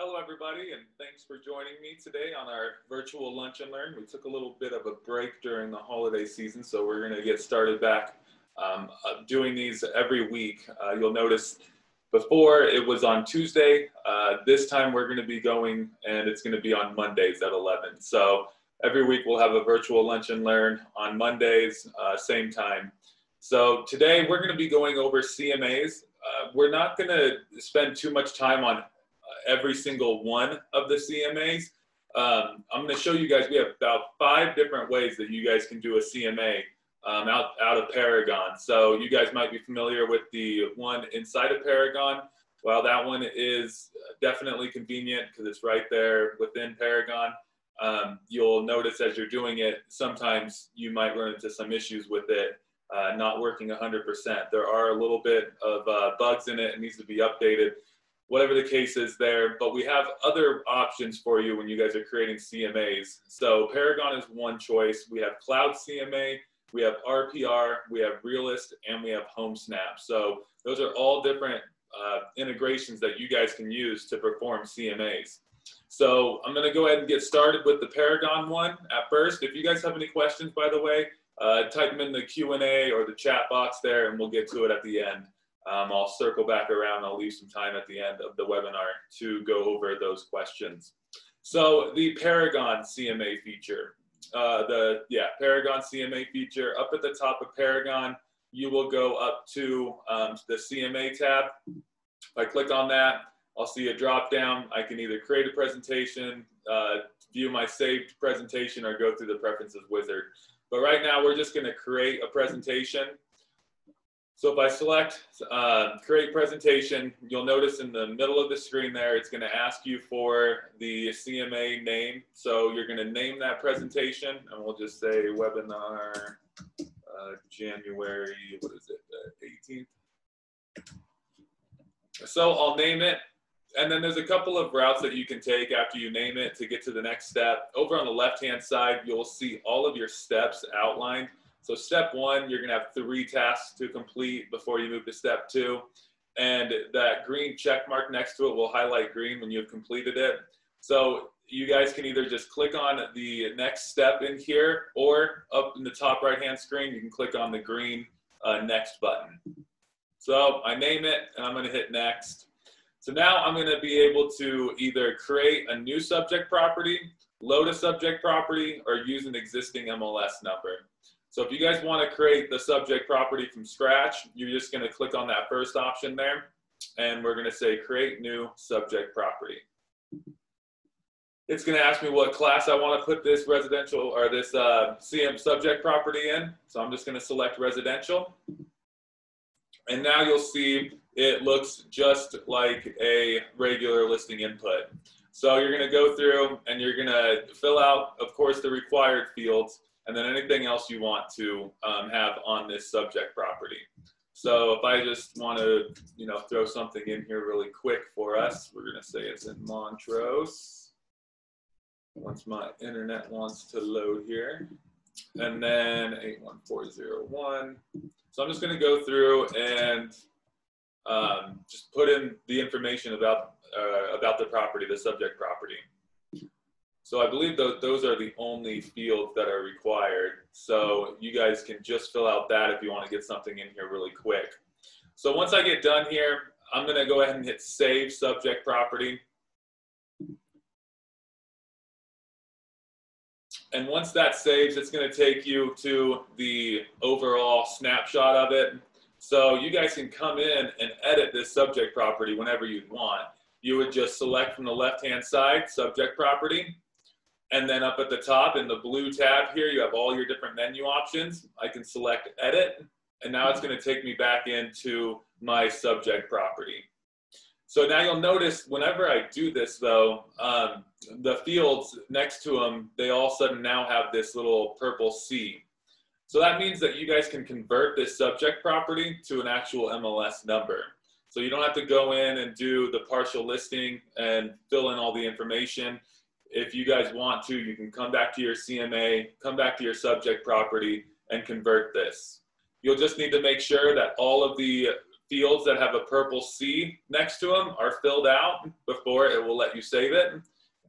Hello, everybody, and thanks for joining me today on our virtual Lunch and Learn. We took a little bit of a break during the holiday season, so we're going to get started back doing these every week. You'll notice before it was on Tuesday. This time we're going to be going, and it's going to be on Mondays at 11. So every week we'll have a virtual Lunch and Learn on Mondays, same time. So today we're going to be going over CMAs. We're not going to spend too much time on every single one of the CMAs. I'm going to show you guys, we have about 5 different ways that you guys can do a CMA out of Paragon. So you guys might be familiar with the one inside of Paragon. Well, that one is definitely convenient because it's right there within Paragon. You'll notice as you're doing it, sometimes you might run into some issues with it not working 100%. There are a little bit of bugs in it. It needs to be updated. Whatever the case is there, but we have other options for you when you guys are creating CMAs. So Paragon is one choice. We have Cloud CMA, we have RPR, we have Realist, and we have Homesnap. So those are all different integrations that you guys can use to perform CMAs. So I'm gonna go ahead and get started with the Paragon one at first. If you guys have any questions, by the way, type them in the Q&A or the chat box there, and we'll get to it at the end. I'll circle back around. I'll leave some time at the end of the webinar to go over those questions. So the Paragon CMA feature, Paragon CMA feature, up at the top of Paragon, you will go up to the CMA tab. If I click on that, I'll see a drop down. I can either create a presentation, view my saved presentation, or go through the preferences wizard. But right now, we're just going to create a presentation. So if I select create presentation, you'll notice in the middle of the screen there, it's going to ask you for the CMA name. So you're going to name that presentation, and we'll just say webinar January, what is it, 18th. So I'll name it, and then there's a couple of routes that you can take after you name it to get to the next step. Over on the left-hand side, you'll see all of your steps outlined. So step 1, you're going to have 3 tasks to complete before you move to step 2. And that green check mark next to it will highlight green when you've completed it. So you guys can either just click on the next step in here, or up in the top right-hand screen, you can click on the green next button. So I name it, and I'm going to hit next. So now I'm going to be able to either create a new subject property, load a subject property, or use an existing MLS number. So if you guys want to create the subject property from scratch, you're just going to click on that first option there, and we're going to say create new subject property. It's going to ask me what class I want to put this residential or this CM subject property in. So I'm just going to select residential. And now you'll see it looks just like a regular listing input. So you're going to go through and you're going to fill out, of course, the required fields, and then anything else you want to have on this subject property. So if I just want to, throw something in here really quick for us, we're going to say it's in Montrose. Once my internet wants to load here, and then 81401. So I'm just going to go through and just put in the information about the property, the subject property. So I believe those are the only fields that are required. So you guys can just fill out that if you want to get something in here really quick. So once I get done here, I'm going to go ahead and hit Save Subject Property. And once that saves, it's going to take you to the overall snapshot of it. So you guys can come in and edit this subject property whenever you'd want. You would just select from the left-hand side, Subject Property. And then up at the top in the blue tab here, you have all your different menu options. I can select Edit, and now it's going to take me back into my subject property. So now you'll notice whenever I do this, though, the fields next to them, they all of a sudden now have this little purple C. So that means that you guys can convert this subject property to an actual MLS number. So you don't have to go in and do the partial listing and fill in all the information. If you guys want to, you can come back to your CMA, come back to your subject property, and convert this. You'll just need to make sure that all of the fields that have a purple C next to them are filled out before it will let you save it.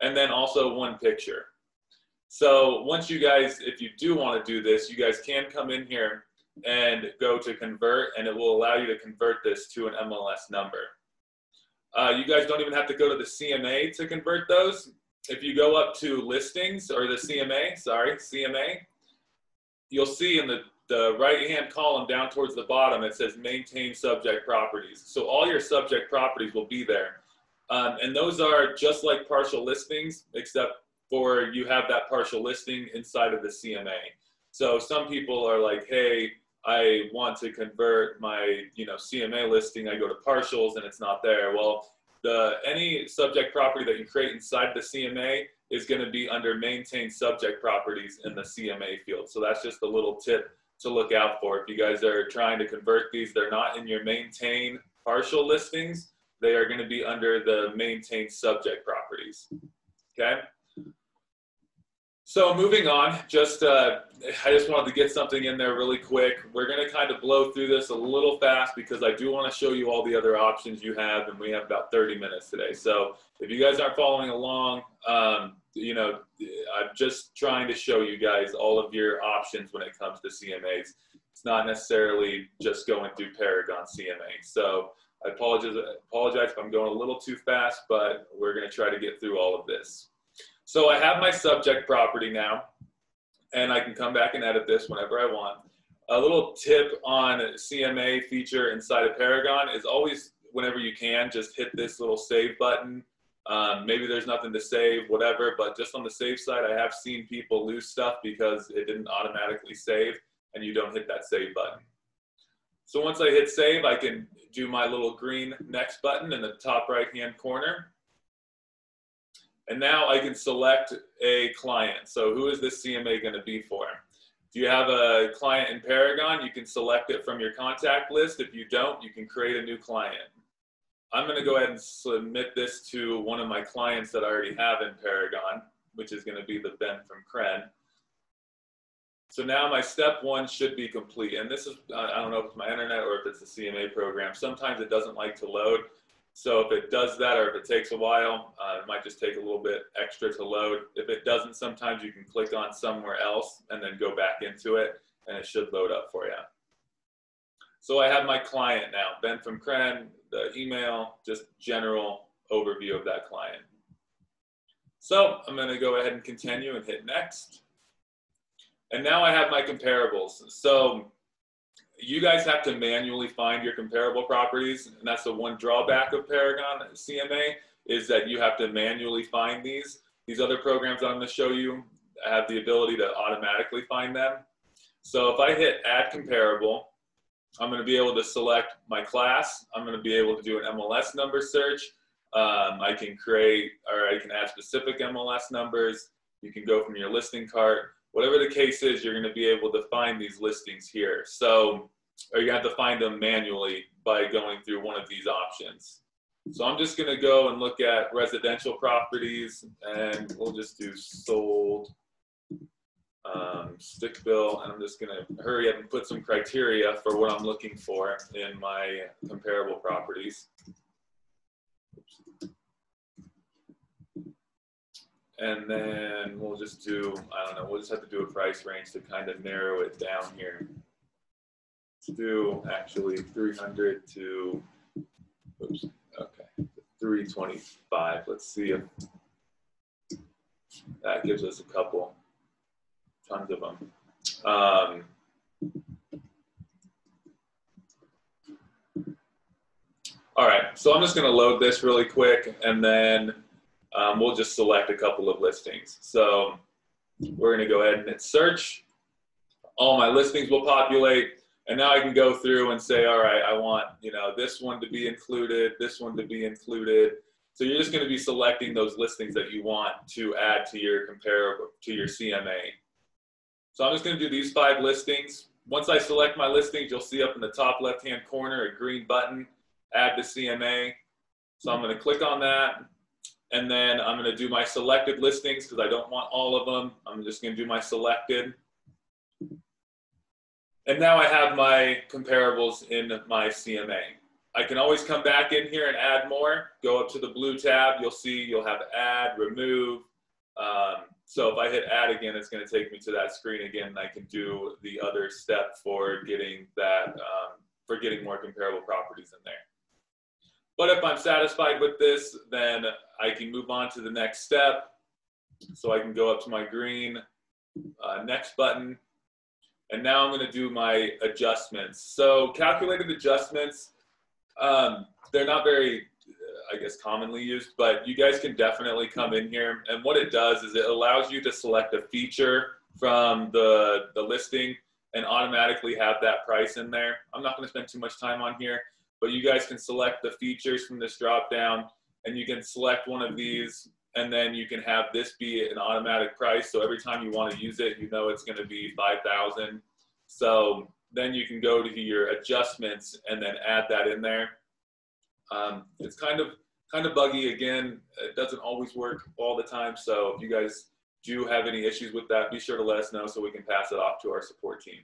And then also one picture. So once you guys, if you do want to do this, you guys can come in here and go to convert, and it will allow you to convert this to an MLS number. You guys don't even have to go to the CMA to convert those. If you go up to listings, or the CMA, you'll see in the right-hand column down towards the bottom, it says maintain subject properties. So all your subject properties will be there. And those are just like partial listings, except for you have that partial listing inside of the CMA. So some people are like, hey, I want to convert my CMA listing. I go to partials and it's not there. Well, any subject property that you create inside the CMA is going to be under maintain subject properties in the CMA field. So that's just a little tip to look out for. If you guys are trying to convert these, they're not in your maintain partial listings. They are going to be under the maintain subject properties. Okay. So moving on, I just wanted to get something in there really quick. We're going to kind of blow through this a little fast because I do want to show you all the other options you have, and we have about 30 minutes today. So if you guys aren't following along, I'm just trying to show you guys all of your options when it comes to CMAs. It's not necessarily just going through Paragon CMA. So I apologize if I'm going a little too fast, but we're going to try to get through all of this. So I have my subject property now, and I can come back and edit this whenever I want. A little tip on CMA feature inside of Paragon is always, whenever you can, just hit this little save button. Maybe there's nothing to save, whatever, but just on the save side, I have seen people lose stuff because it didn't automatically save and you don't hit that save button. So once I hit save, I can do my little green next button in the top right-hand corner. And now I can select a client. So who is this CMA going to be for? If you have a client in Paragon, you can select it from your contact list. If you don't, you can create a new client. I'm going to go ahead and submit this to one of my clients that I already have in Paragon, which is going to be the Ben from Kren. So now my step one should be complete. And this is, I don't know if it's my internet or if it's the CMA program. Sometimes it doesn't like to load. So if it does that, or if it takes a while, it might just take a little bit extra to load. If it doesn't, sometimes you can click on somewhere else and then go back into it, and it should load up for you. So I have my client now, Ben from Kren, the email, just general overview of that client. So I'm going to go ahead and continue and hit next. And now I have my comparables. So you guys have to manually find your comparable properties, and that's the one drawback of Paragon CMA, is that you have to manually find these. These other programs I'm going to show you have the ability to automatically find them. So if I hit add comparable, I'm going to be able to select my class. I'm going to be able to do an MLS number search. I can create, or I can add specific MLS numbers. You can go from your listing cart. Whatever the case is, you're going to be able to find these listings here. So, or you have to find them manually by going through one of these options. So I'm just going to go and look at residential properties, and we'll just do sold, stick bill, and I'm just going to hurry up and put some criteria for what I'm looking for in my comparable properties. And then we'll just do, I don't know, we'll just have to do a price range to kind of narrow it down here. Let's do actually 300 to, oops, okay, 325. Let's see if that gives us a couple, tons of them. All right, so I'm just gonna load this really quick, and then we'll just select a couple of listings. So we're going to go ahead and hit search. All my listings will populate, and now I can go through and say, all right, I want, this one to be included, this one to be included. So you're just going to be selecting those listings that you want to add to your comparable, to your CMA. So I'm just going to do these 5 listings. Once I select my listings, you'll see up in the top left-hand corner a green button, add to CMA. So I'm going to click on that. And then I'm going to do my selected listings because I don't want all of them. I'm just going to do my selected. And now I have my comparables in my CMA. I can always come back in here and add more. Go up to the blue tab, you'll see you'll have add, remove. So if I hit add again, it's going to take me to that screen again, and I can do the other step for getting that, for getting more comparable properties in there. But if I'm satisfied with this, then I can move on to the next step. So I can go up to my green next button, and now I'm going to do my adjustments. So calculated adjustments, they're not very, I guess, commonly used, but you guys can definitely come in here. And what it does is it allows you to select a feature from the listing and automatically have that price in there. I'm not going to spend too much time on here, but you guys can select the features from this drop down, and you can select one of these, and then you can have this be an automatic price. So every time you want to use it, you know it's going to be 5,000. So then you can go to your adjustments and then add that in there. It's kind of buggy. Again, it doesn't always work all the time. So if you guys do have any issues with that, be sure to let us know so we can pass it off to our support team.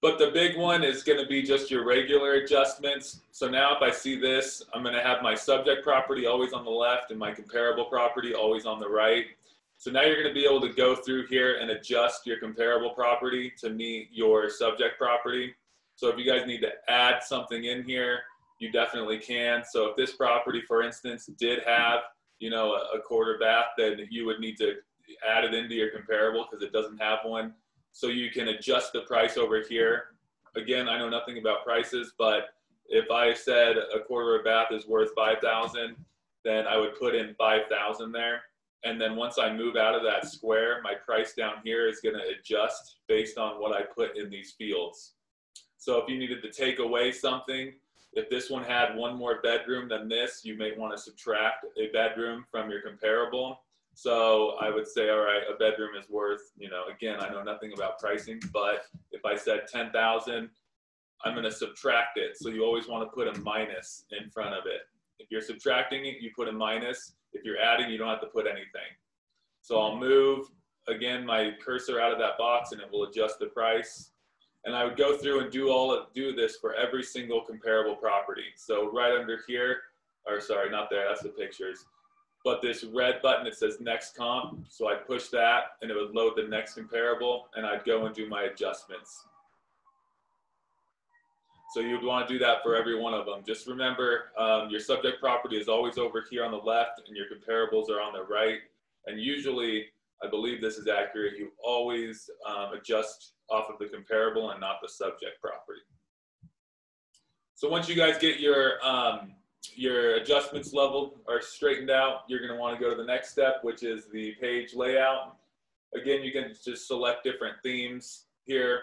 But the big one is going to be just your regular adjustments. So now if I see this, I'm going to have my subject property always on the left and my comparable property always on the right. So now you're going to be able to go through here and adjust your comparable property to meet your subject property. So if you guys need to add something in here, you definitely can. So if this property, for instance, did have, you know, a quarter bath, then you would need to add it into your comparable because it doesn't have one. So you can adjust the price over here. Again, I know nothing about prices, but if I said a quarter of a bath is worth 5,000, then I would put in 5,000 there. And then once I move out of that square, my price down here is going to adjust based on what I put in these fields. So if you needed to take away something, if this one had one more bedroom than this, you may want to subtract a bedroom from your comparable. So I would say, all right, a bedroom is worth, you know, again, I know nothing about pricing, but if I said 10,000, I'm going to subtract it. So you always want to put a minus in front of it. If you're subtracting it, you put a minus. If you're adding, you don't have to put anything. So I'll move, again, my cursor out of that box, and it will adjust the price. And I would go through and do this for every single comparable property. So right under here, or sorry, not there, that's the pictures. But this red button, it says next comp. So I'd push that and it would load the next comparable, and I'd go and do my adjustments. So you'd want to do that for every one of them. Just remember, your subject property is always over here on the left and your comparables are on the right. And usually, I believe this is accurate, you always adjust off of the comparable and not the subject property. So once you guys get your adjustments leveled or straightened out, you're going to want to go to the next step, which is the page layout. Again, you can just select different themes here.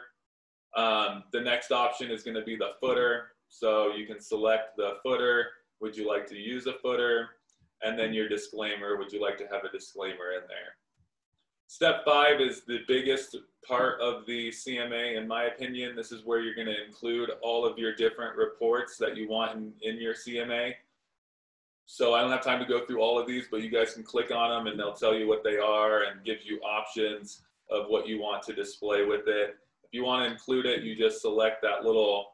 The next option is going to be the footer. So you can select the footer. Would you like to use a footer? And then your disclaimer. Would you like to have a disclaimer in there? Step 5 is the biggest part of the CMA, in my opinion. This is where you're going to include all of your different reports that you want in your CMA. So I don't have time to go through all of these, but you guys can click on them and they'll tell you what they are and gives you options of what you want to display with it. If you want to include it, you just select that little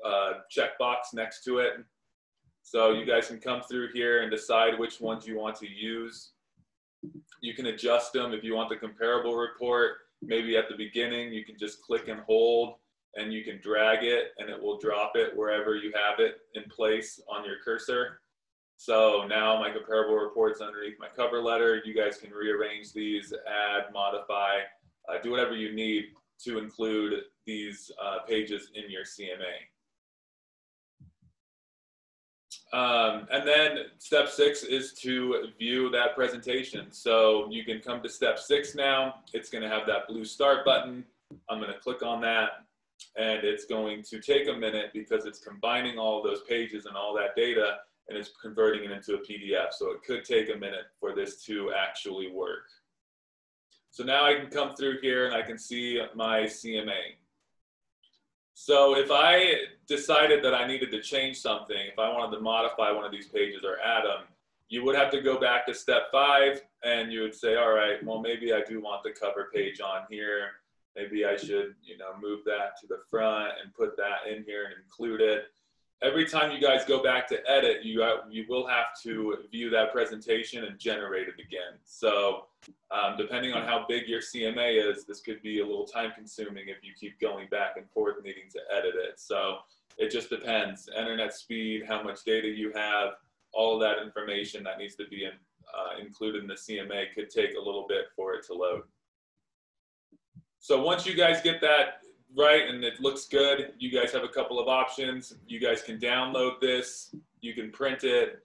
checkbox next to it. So you guys can come through here and decide which ones you want to use. You can adjust them if you want the comparable report. Maybe at the beginning, you can just click and hold and you can drag it and it will drop it wherever you have it in place on your cursor. So now my comparable report's underneath my cover letter. You guys can rearrange these, add, modify, do whatever you need to include these pages in your CMA. And then step 6 is to view that presentation. So you can come to step 6 now. It's going to have that blue start button. I'm going to click on that, and it's going to take a minute because it's combining all those pages and all that data, and it's converting it into a PDF. So it could take a minute for this to actually work. So now I can come through here and I can see my CMA. So if I decided that I needed to change something, if I wanted to modify one of these pages or add them, you would have to go back to step 5 and you would say, all right, well, maybe I do want the cover page on here. Maybe I should, you know, move that to the front and put that in here and include it. Every time you guys go back to edit, you will have to view that presentation and generate it again. So depending on how big your CMA is, this could be a little time consuming if you keep going back and forth needing to edit it. So it just depends. Internet speed, how much data you have, all of that information that needs to be included in the CMA could take a little bit for it to load. So once you guys get that right and it looks good, you guys have a couple of options. You guys can download this, you can print it,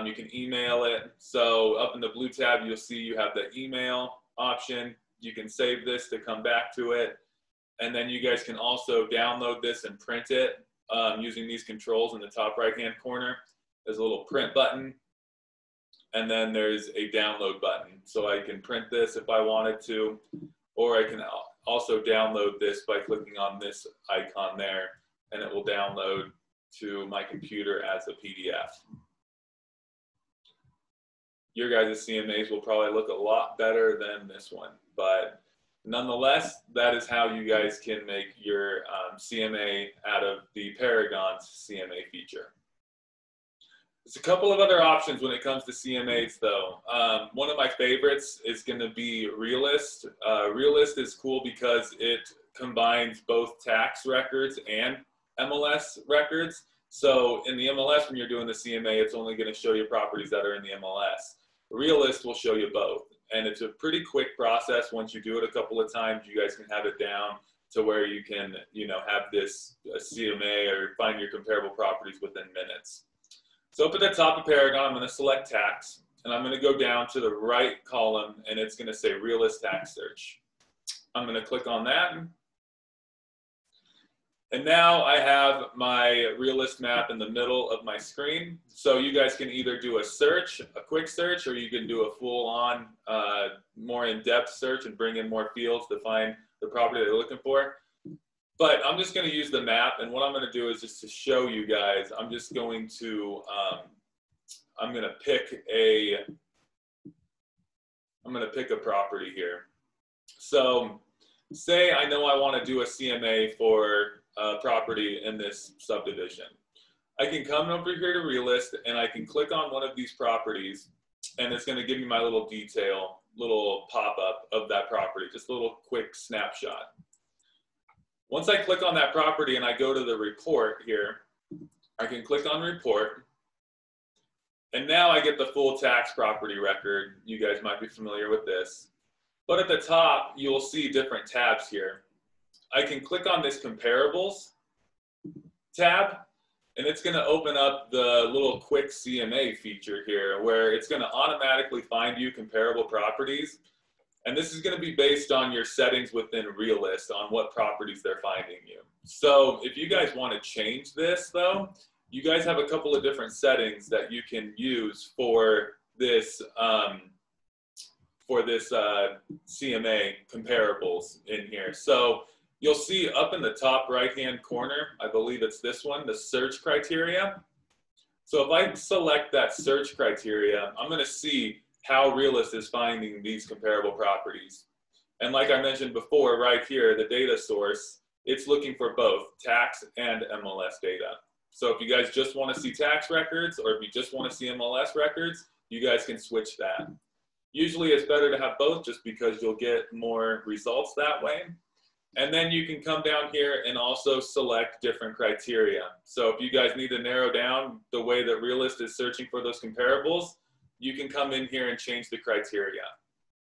you can email it. So up in the blue tab, you'll see you have the email option. You can save this to come back to it. And then you guys can also download this and print it using these controls in the top right-hand corner. There's a little print button, and then there's a download button. So I can print this if I wanted to, or I can also download this by clicking on this icon there, and it will download to my computer as a PDF. Your guys' CMAs will probably look a lot better than this one, but nonetheless, that is how you guys can make your CMA out of the Paragon's CMA feature. There's a couple of other options when it comes to CMAs though. One of my favorites is going to be Realist. Realist is cool because it combines both tax records and MLS records. So in the MLS, when you're doing the CMA, it's only going to show you properties that are in the MLS. Realist will show you both. And it's a pretty quick process. Once you do it a couple of times, you guys can have it down to where you can, you know, have this CMA or find your comparable properties within minutes. So up at the top of Paragon, I'm going to select tax, and I'm going to go down to the right column, and it's going to say Realist Tax Search. I'm going to click on that. And now I have my Realist map in the middle of my screen. So you guys can either do a search, a quick search, or you can do a full-on, more in-depth search and bring in more fields to find the property that you're looking for. But I'm just going to use the map, and what I'm going to do is just to show you guys, I'm just going to, I'm going to pick a property here. So say I know I want to do a CMA for a property in this subdivision. I can come over here to Realist, and I can click on one of these properties, and it's going to give me my little detail, little pop-up of that property, just a little quick snapshot. Once I click on that property and I go to the report here, I can click on report, and now I get the full tax property record. You guys might be familiar with this. But at the top, you'll see different tabs here. I can click on this comparables tab, and it's going to open up the little quick CMA feature here where it's going to automatically find you comparable properties. And this is going to be based on your settings within Realist on what properties they're finding you. So if you guys want to change this though, you guys have a couple of different settings that you can use for this CMA comparables in here. So you'll see up in the top right-hand corner, I believe it's this one, the search criteria. So if I select that search criteria, I'm going to see how Realist is finding these comparable properties. And like I mentioned before, right here, the data source, it's looking for both tax and MLS data. So if you guys just want to see tax records, or if you just want to see MLS records, you guys can switch that. Usually it's better to have both just because you'll get more results that way. And then you can come down here and also select different criteria. So if you guys need to narrow down the way that Realist is searching for those comparables, you can come in here and change the criteria.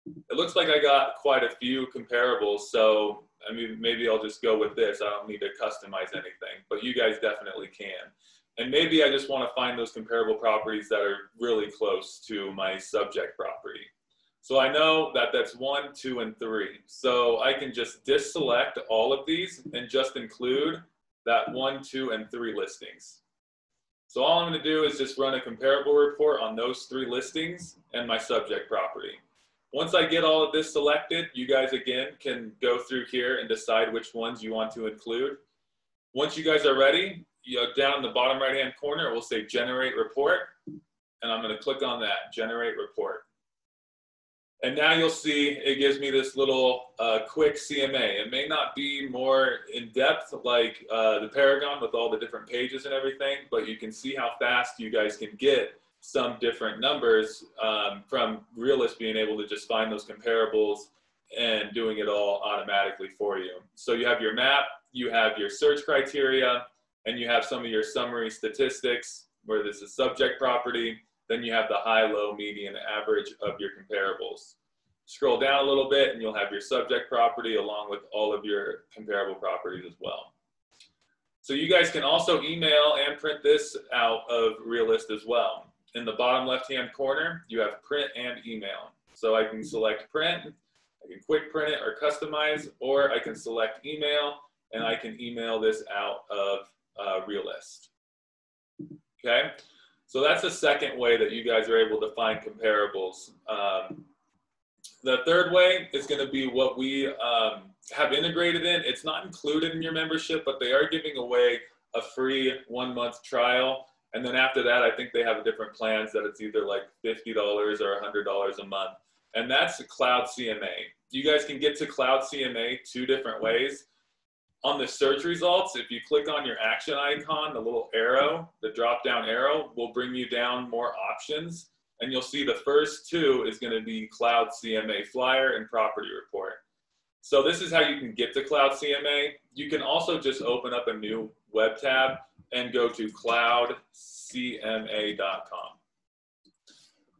It looks like I got quite a few comparables, so I mean, maybe I'll just go with this. I don't need to customize anything, but you guys definitely can. And maybe I just want to find those comparable properties that are really close to my subject property. So I know that that's 1, 2, and 3. So I can just deselect all of these and just include that 1, 2, and 3 listings. So all I'm going to do is just run a comparable report on those 3 listings and my subject property. Once I get all of this selected, you guys again can go through here and decide which ones you want to include. Once you guys are ready, down in the bottom right-hand corner, it will say Generate Report, and I'm going to click on that, Generate Report. And now you'll see it gives me this little quick CMA. It may not be more in depth like the Paragon with all the different pages and everything, but you can see how fast you guys can get some different numbers from Realist being able to just find those comparables and doing it all automatically for you. So you have your map, you have your search criteria, and you have some of your summary statistics where this is subject property. Then you have the high, low, median, average of your comparables. Scroll down a little bit and you'll have your subject property along with all of your comparable properties as well. So you guys can also email and print this out of Realist as well. In the bottom left-hand corner, you have print and email. So I can select print, I can quick print it or customize, or I can select email and I can email this out of Realist. Okay? So that's the second way that you guys are able to find comparables. The third way is going to be what we have integrated in. It's not included in your membership, but they are giving away a free 1-month trial. And then after that, I think they have different plans that it's either like $50 or $100 a month. And that's Cloud CMA. You guys can get to Cloud CMA 2 different ways. On the search results, if you click on your action icon, the little arrow, the drop-down arrow will bring you down more options. And you'll see the first 2 is going to be Cloud CMA Flyer and Property Report. So this is how you can get to Cloud CMA. You can also just open up a new web tab and go to cloudcma.com.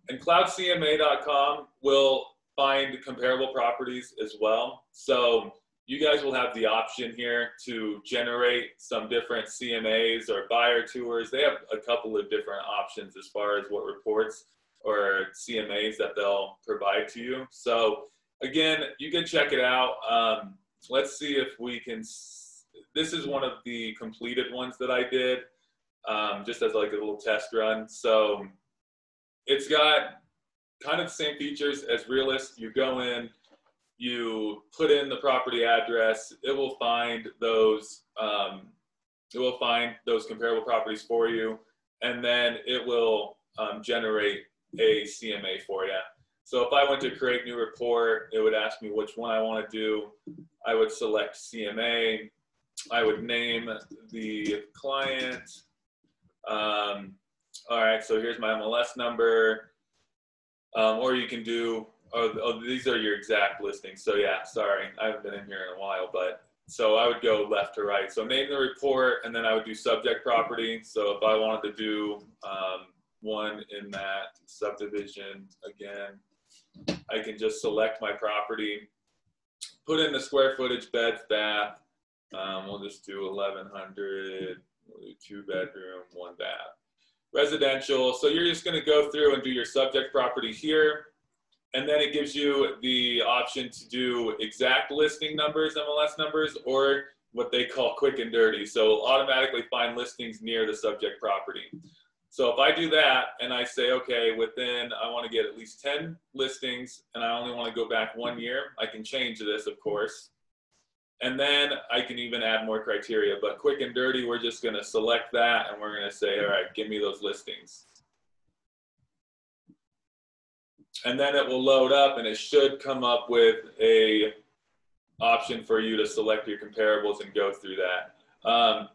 And cloudcma.com will find comparable properties as well. So you guys will have the option here to generate some different CMAs or buyer tours. They have a couple of different options as far as what reports or CMAs that they'll provide to you. So again, you can check it out. Let's see if we can, this is one of the completed ones that I did, just as like a little test run. So it's got kind of the same features as Realist. You go in, you put in the property address, it will find those comparable properties for you, and then it will generate a CMA for you. So if I went to create new report, it would ask me which one I want to do. I would select CMA. I would name the client. All right, so here's my MLS number. Or you can do, oh, these are your exact listings. So yeah, sorry, I haven't been in here in a while, but so I would go left to right. So name the report, and then I would do subject property. So if I wanted to do one in that subdivision again, I can just select my property, put in the square footage, beds, bath. We'll just do 1,100, we'll do 2 bedroom, 1 bath. Residential, so you're just gonna go through and do your subject property here, and then it gives you the option to do exact listing numbers, MLS numbers, or what they call quick and dirty. So it'll automatically find listings near the subject property. So if I do that and I say, okay, I want to get at least 10 listings and I only want to go back 1 year, I can change this, of course. And then I can even add more criteria. But quick and dirty, we're just going to select that and we're going to say, all right, give me those listings. And then it will load up and it should come up with a option for you to select your comparables and go through that.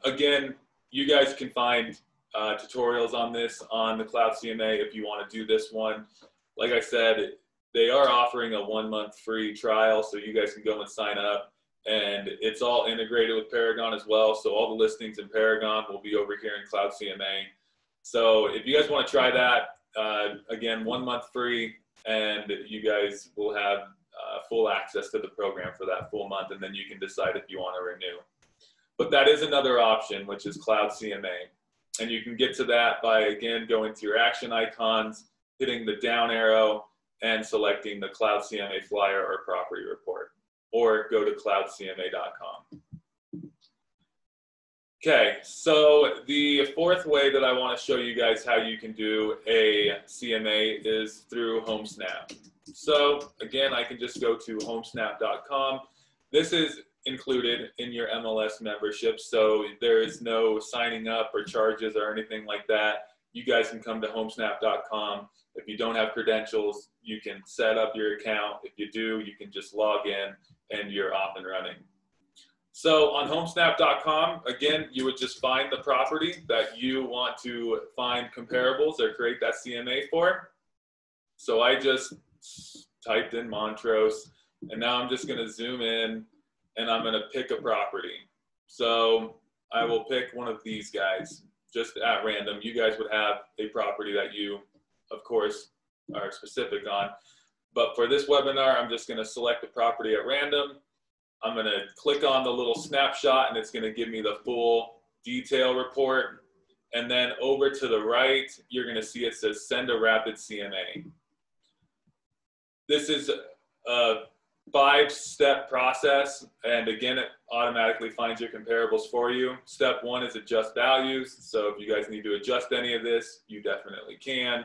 Again, you guys can find tutorials on this on the Cloud CMA if you want to do this one. Like I said, they are offering a 1-month free trial, so you guys can go and sign up. And it's all integrated with Paragon as well. So all the listings in Paragon will be over here in Cloud CMA. So if you guys want to try that, again, 1 month free, and you guys will have full access to the program for that full month, and then you can decide if you want to renew. But that is another option, which is Cloud CMA. And you can get to that by, again, going to your action icons, hitting the down arrow, and selecting the Cloud CMA Flyer or Property Report, or go to cloudcma.com. Okay, so the fourth way that I want to show you guys how you can do a CMA is through Homesnap. So again, I can just go to homesnap.com. This is included in your MLS membership, so there is no signing up or charges or anything like that. you guys can come to homesnap.com. If you don't have credentials, you can set up your account. If you do, you can just log in and you're off and running. So on homesnap.com, again, you would just find the property that you want to find comparables or create that CMA for. So I just typed in Montrose, and now I'm just going to zoom in and I'm going to pick a property. So I will pick one of these guys just at random. You guys would have a property that you, of course, are specific on. But for this webinar, I'm just going to select the property at random. I'm going to click on the little snapshot, and it's going to give me the full detail report. And then over to the right, you're going to see it says send a rapid CMA. This is a 5-step process, and again, it automatically finds your comparables for you. Step 1 is adjust values. So if you guys need to adjust any of this, you definitely can.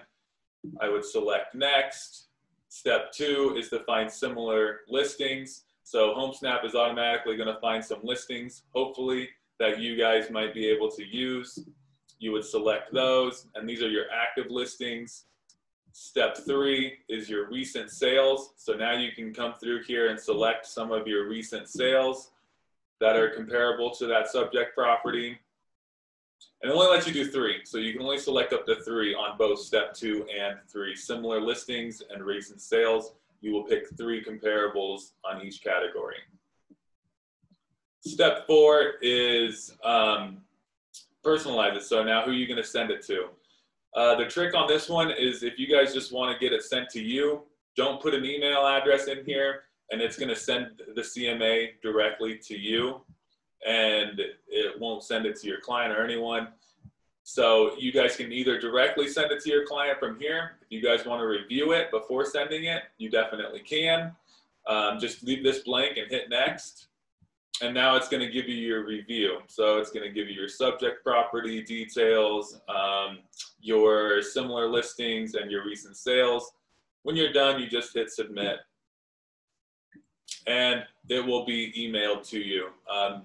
I would select next. Step 2 is to find similar listings. So Homesnap is automatically going to find some listings, hopefully, that you guys might be able to use. You would select those, and these are your active listings. Step 3 is your recent sales. So now you can come through here and select some of your recent sales that are comparable to that subject property. And it only lets you do 3. So you can only select up to 3 on both step 2 and 3. Similar listings and recent sales. You will pick 3 comparables on each category. Step 4 is personalize it. So now who are you going to send it to? The trick on this one is if you guys just want to get it sent to you, don't put an email address in here, and it's going to send the CMA directly to you, and it won't send it to your client or anyone. So you guys can either directly send it to your client from here. If you guys want to review it before sending it, you definitely can. Just leave this blank and hit next. And now it's going to give you your review. So it's going to give you your subject property details, your similar listings, and your recent sales. When you're done, you just hit submit. And it will be emailed to you.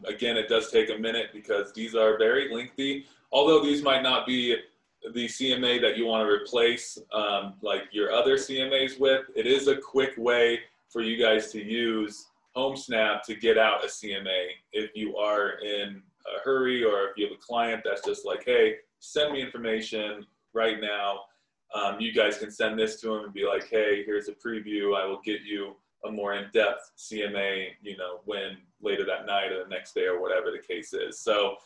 Again, it does take a minute because these are very lengthy. Although these might not be the CMA that you want to replace like your other CMAs with, it is a quick way for you guys to use Homesnap to get out a CMA if you are in a hurry, or if you have a client that's just like, hey, send me information right now. You guys can send this to them and be like, hey, here's a preview. I will get you a more in-depth CMA, you know, when later that night or the next day or whatever the case is. So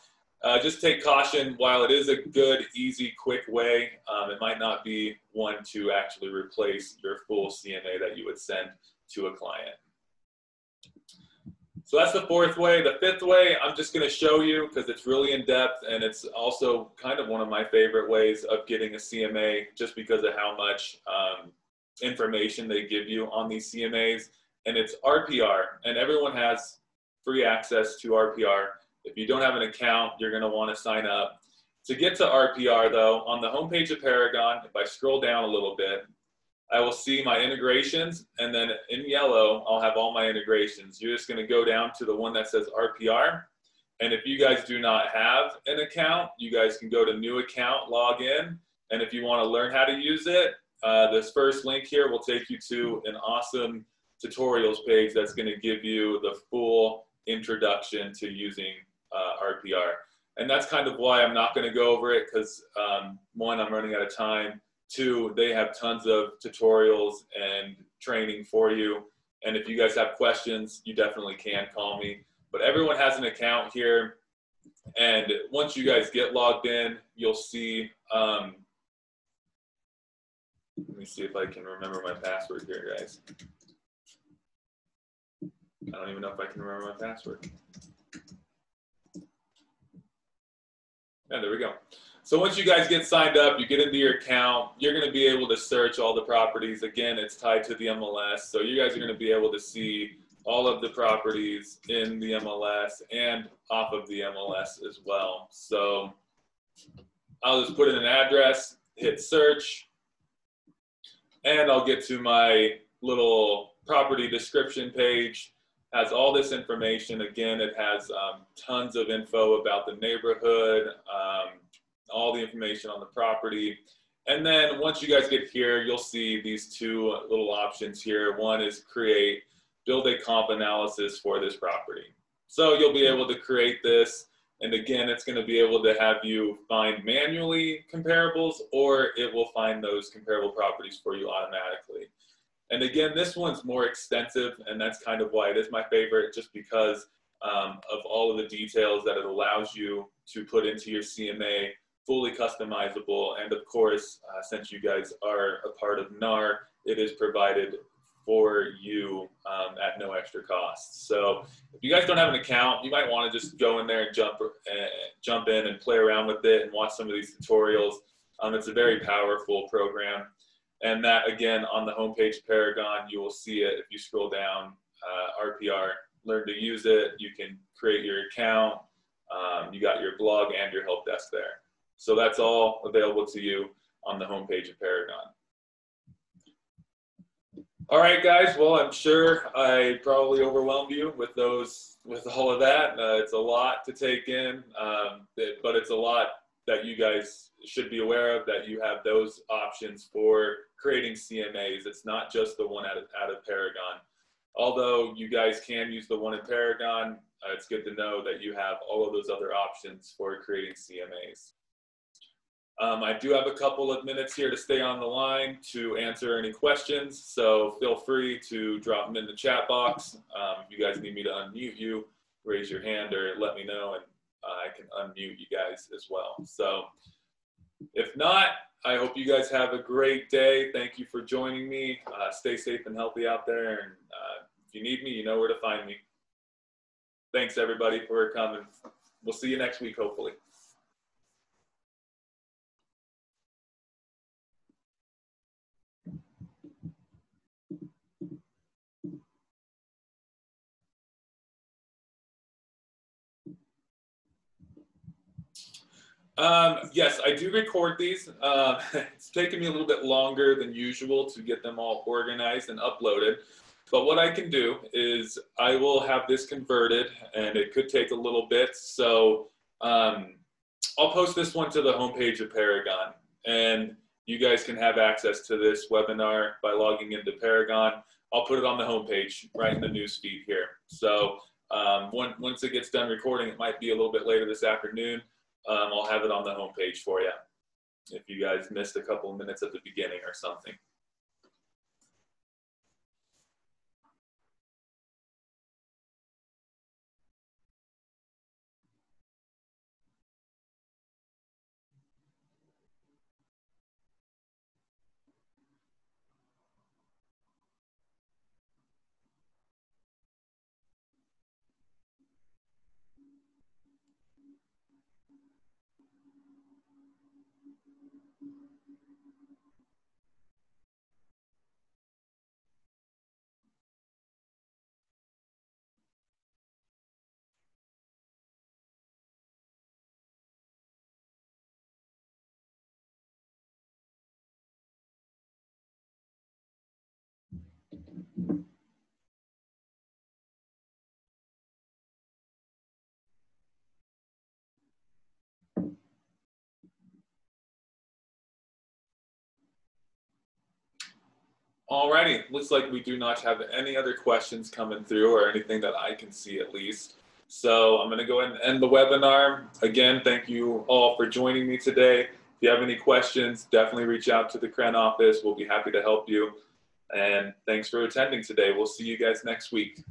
just take caution. While it is a good, easy, quick way, it might not be one to actually replace your full CMA that you would send to a client. So that's the 4th way. The 5th way, I'm just going to show you because it's really in depth, and it's also kind of one of my favorite ways of getting a CMA just because of how much information they give you on these CMAs. And it's RPR, and everyone has free access to RPR. If you don't have an account, you're going to want to sign up. To get to RPR, though, on the homepage of Paragon, if I scroll down a little bit, I will see my integrations, and then in yellow, I'll have all my integrations. You're just going to go down to the one that says RPR. And if you guys do not have an account, you guys can go to new account, log in. And if you want to learn how to use it, this first link here will take you to an awesome tutorials page that's going to give you the full introduction to using RPR. And that's kind of why I'm not going to go over it, because 1, I'm running out of time. 2, they have tons of tutorials and training for you. And if you guys have questions, you definitely can call me. But everyone has an account here. And once you guys get logged in, you'll see, let me see if I can remember my password here, guys. I don't even know if I can remember my password. Yeah, there we go. So once you guys get signed up, you get into your account, you're going to be able to search all the properties. Again, it's tied to the MLS. So you guys are going to be able to see all of the properties in the MLS and off of the MLS as well. So I'll just put in an address, hit search, and I'll get to my little property description page. Has all this information. Again, it has tons of info about the neighborhood, all the information on the property. And then once you guys get here, you'll see these two little options here. One is build a comp analysis for this property. So you'll be able to create this. And again, it's going to be able to have you find manually comparables, or it will find those comparable properties for you automatically. And again, this one's more extensive, and that's kind of why it is my favorite, just because of all of the details that it allows you to put into your CMA, fully customizable. And of course, since you guys are a part of NAR, it is provided for you at no extra cost. So if you guys don't have an account, you might want to just go in there and jump in and play around with it and watch some of these tutorials. It's a very powerful program. And that, again, on the homepage Paragon, you will see it if you scroll down, RPR, learn to use it. You can create your account. You got your blog and your help desk there. So that's all available to you on the homepage of Paragon. All right, guys. Well, I'm sure I probably overwhelmed you with all of that. It's a lot to take in, but it's a lot that you guys should be aware of, that you have those options for creating CMAs. It's not just the one out of Paragon. Although you guys can use the one in Paragon, it's good to know that you have all of those other options for creating CMAs. I do have a couple of minutes here to stay on the line to answer any questions, so feel free to drop them in the chat box. If you guys need me to unmute you, raise your hand or let me know, and I can unmute you guys as well. So if not, I hope you guys have a great day. Thank you for joining me. Stay safe and healthy out there, and if you need me, you know where to find me. Thanks, everybody, for coming. We'll see you next week, hopefully. Yes, I do record these. It's taken me a little bit longer than usual to get them all organized and uploaded. But what I can do is I will have this converted, and it could take a little bit. So I'll post this one to the homepage of Paragon, and you guys can have access to this webinar by logging into Paragon. I'll put it on the homepage right in the news feed here. So once it gets done recording, it might be a little bit later this afternoon. I'll have it on the homepage for you if you guys missed a couple of minutes at the beginning or something. Alrighty, looks like we do not have any other questions coming through, or anything that I can see at least. So I'm going to go ahead and end the webinar. Again, thank you all for joining me today. If you have any questions, definitely reach out to the Kren office. We'll be happy to help you. And thanks for attending today. We'll see you guys next week.